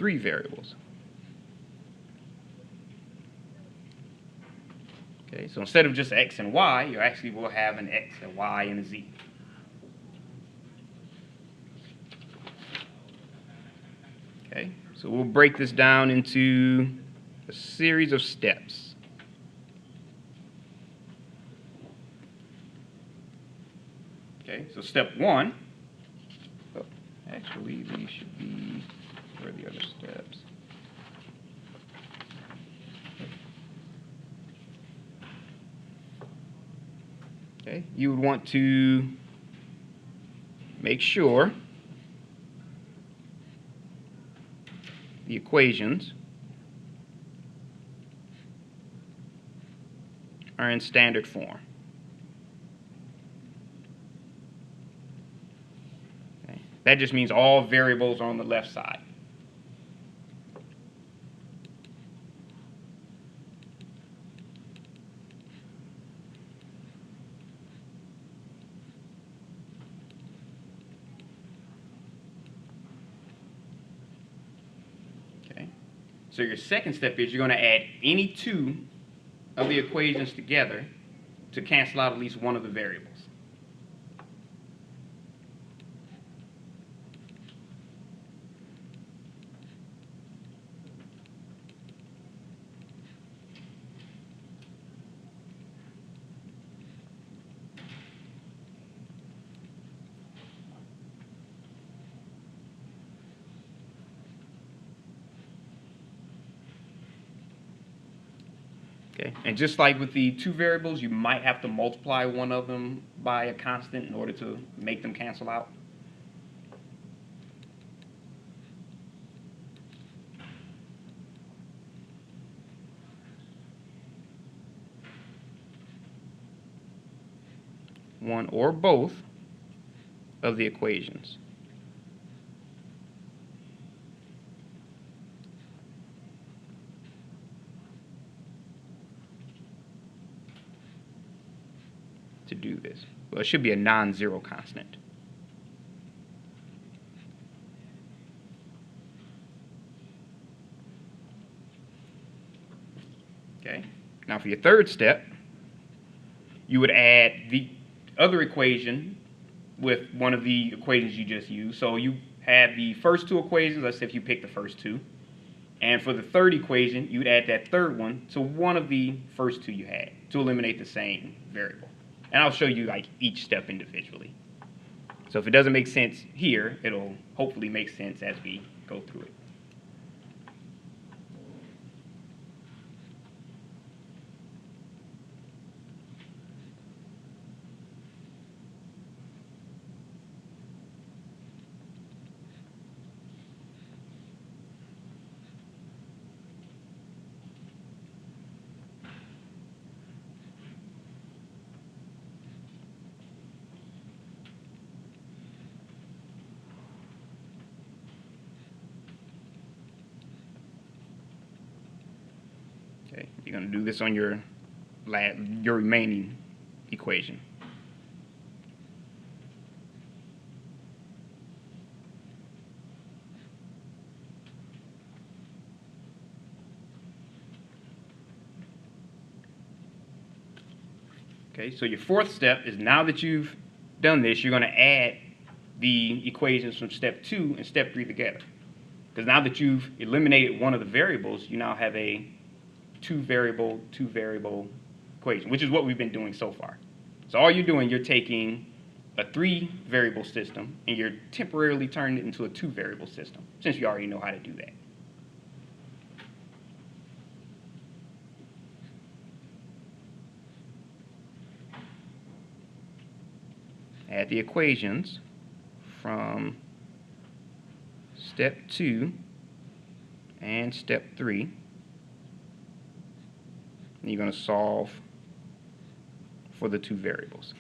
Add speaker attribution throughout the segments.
Speaker 1: 3 variables. Okay, so instead of just x and y, you actually will have an x, a y, and a z. Okay, so we'll break this down into a series of steps. Okay, so step 1, oh, actually these should be, where are the other steps? Okay, you would want to make sure the equations are in standard form. Okay, that just means all variables are on the left side. So your second step is you're going to add any 2 of the equations together to cancel out at least one of the variables. Okay, and just like with the 2 variables, you might have to multiply one of them by a constant in order to make them cancel out. One or both of the equations. To do this. Well, it should be a non-zero constant. Okay. Now for your third step, you would add the other equation with one of the equations you just used. So you have the first 2 equations, let's say if you pick the first 2. And for the third equation, you'd add that third one to one of the first 2 you had to eliminate the same variable. And I'll show you like each step individually. So if it doesn't make sense here, it'll hopefully make sense as we go through it. Okay, you're going to do this on your remaining equation. Okay, so your fourth step is now that you've done this, you're going to add the equations from step 2 and step 3 together. Because now that you've eliminated one of the variables, you now have a 2 variable equation, which is what we've been doing so far. So all you're doing, you're taking a 3 variable system and you're temporarily turning it into a 2 variable system, since you already know how to do that. Add the equations from step 2 and step 3. And you're going to solve for the 2 variables.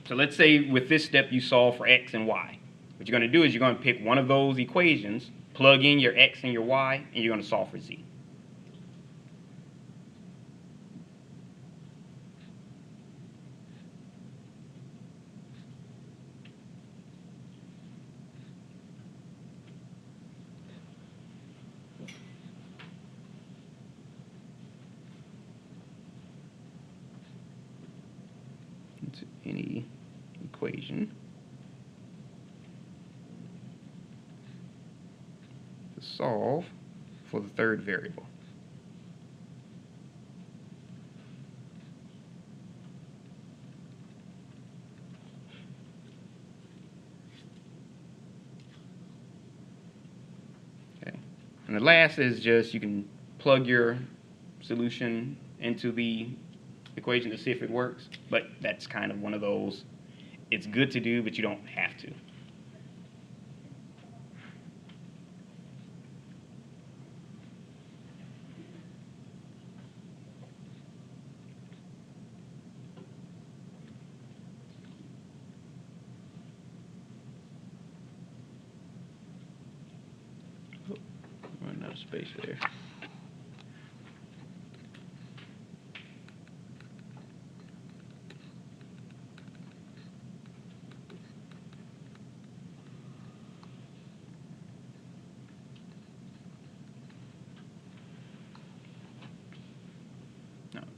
Speaker 1: So let's say with this step you solve for x and y. What you're going to do is you're going to pick one of those equations, plug in your x and your y, and you're going to solve for z. Into any equation to solve for the third variable. Okay. And the last is just you can plug your solution into the equation to see if it works, but that's kind of one of those, it's good to do, but you don't have to. Oh, running out of space there.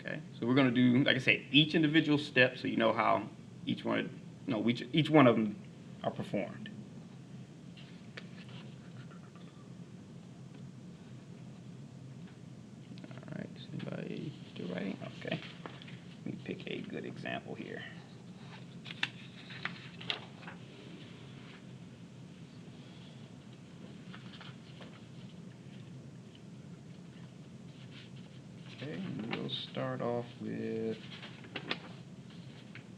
Speaker 1: Okay, so we're going to do, like I said, each individual step so you know how each one, each one of them are performed. All right, anybody still writing? Okay, let me pick a good example here. Okay, and we'll start off with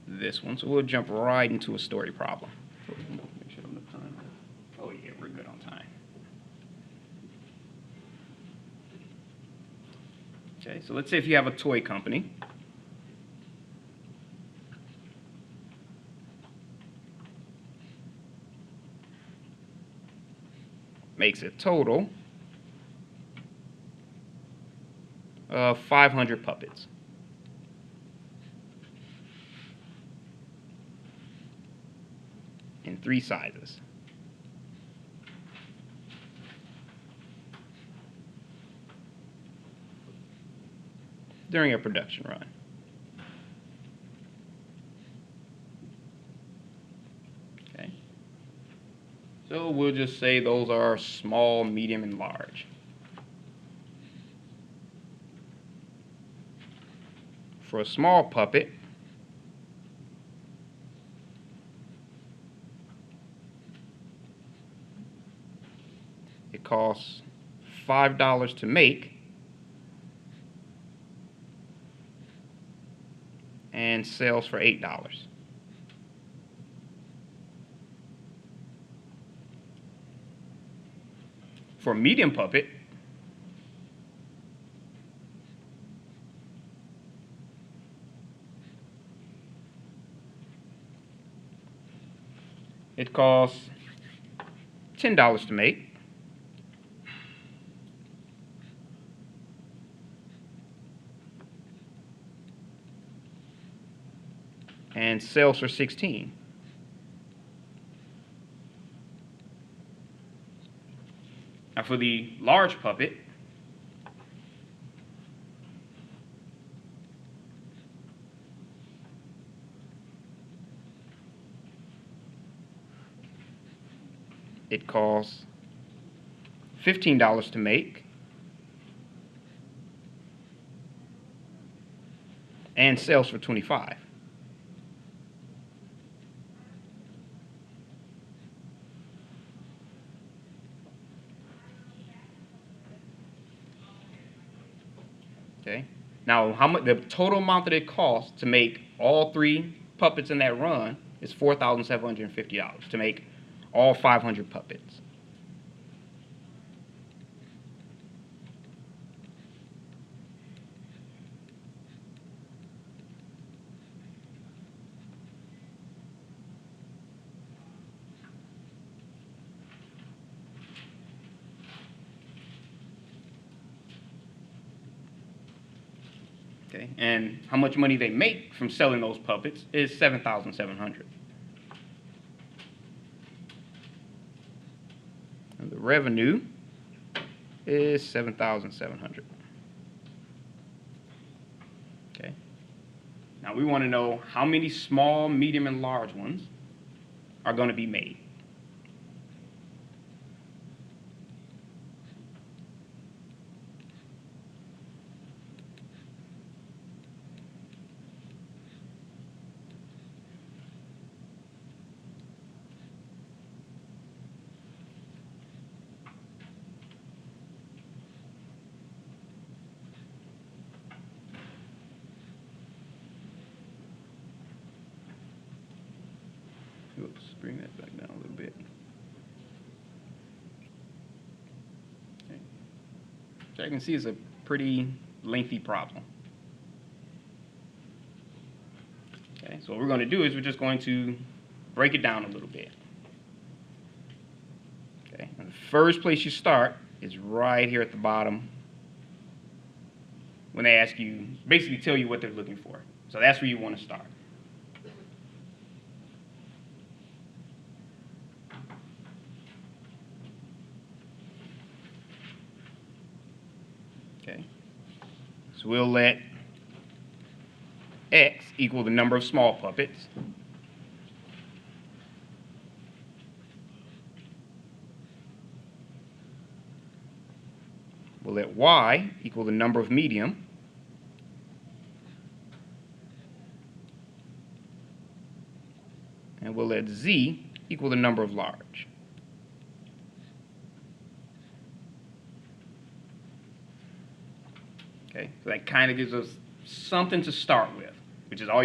Speaker 1: this one. So we'll jump right into a story problem. Make sure I'm on time. Oh yeah, we're good on time. Okay, so let's say if you have a toy company. Makes a total of 500 puppets. In 3 sizes. During a production run. Okay. So we'll just say those are small, medium, and large. For a small puppet, it costs $5 to make and sells for $8. For a medium puppet, it costs $10 to make and sells for $16. Now for the large puppet, it costs $15 to make and sells for $25. Okay. Now, how much the total amount that it costs to make all 3 puppets in that run is $4,750 to make all 500 puppets. Okay, and how much money they make from selling those puppets is 7,700. And the revenue is 7,700. Okay. Now we want to know how many small, medium, and large ones are going to be made. Oops, bring that back down a little bit. Okay. So I can see it's a pretty lengthy problem. Okay, so what we're going to do is we're just going to break it down a little bit. Okay, and the first place you start is right here at the bottom when they ask you, basically tell you what they're looking for. So that's where you want to start. Okay, so we'll let X equal the number of small puppets. We'll let Y equal the number of medium. And we'll let Z equal the number of large. Okay, so that kind of gives us something to start with, which is all you